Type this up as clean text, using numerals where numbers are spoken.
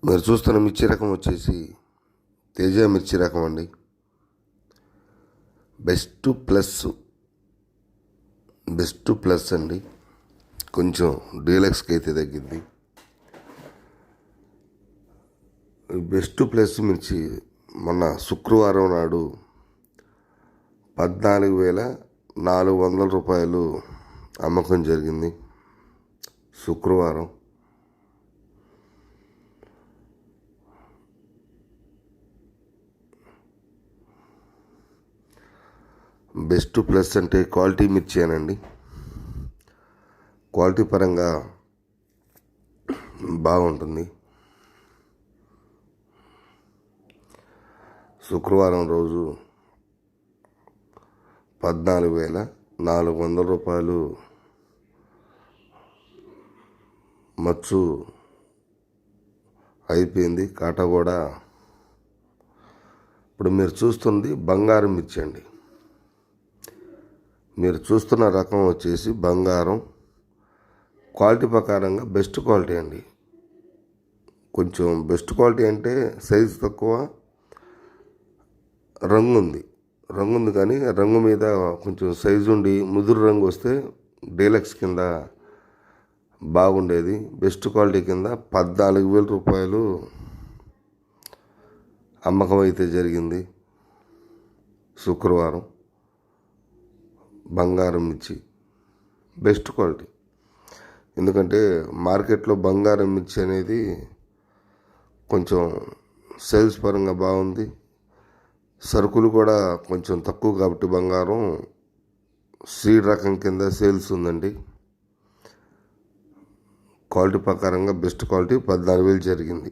మీరు చూస్తున్న మిర్చి రకం వచ్చేసి తేజ మిర్చి రకం అండి. బెస్ట్ ప్లస్ అండి. కొంచెం డీలక్స్కి అయితే తగ్గింది. బెస్ట్ ప్లస్ మిర్చి మొన్న శుక్రవారం నాడు 14,400 రూపాయలు అమ్మకం జరిగింది. శుక్రవారం బెస్ట్ ప్లస్ అంటే క్వాలిటీ మిర్చి అనండి. క్వాలిటీ పరంగా బాగుంటుంది. శుక్రవారం రోజు 14,400 రూపాయలు మచ్చు అయిపోయింది. కాటా కూడా ఇప్పుడు మీరు చూస్తుంది బంగారం మిర్చి అండి. మీరు చూస్తున్న రకం వచ్చేసి బంగారం. క్వాలిటీ ప్రకారంగా బెస్ట్ క్వాలిటీ అండి. కొంచెం బెస్ట్ క్వాలిటీ అంటే సైజు తక్కువ, రంగు ఉంది కానీ రంగు మీద కొంచెం సైజు ఉండి ముదురు రంగు వస్తే డీలక్స్ కింద బాగుండేది. బెస్ట్ క్వాలిటీ కింద 14,000 రూపాయలు అమ్మకం అయితే జరిగింది శుక్రవారం. బంగారం మిర్చి బెస్ట్ క్వాలిటీ. ఎందుకంటే మార్కెట్లో బంగారం మిర్చి అనేది కొంచెం సేల్స్ పరంగా బాగుంది. సరుకులు కూడా కొంచెం తక్కువ కాబట్టి బంగారం సీడ్ రకం కింద సేల్స్ ఉందండి. క్వాలిటీ ప్రకారంగా బెస్ట్ క్వాలిటీ 14,000 జరిగింది.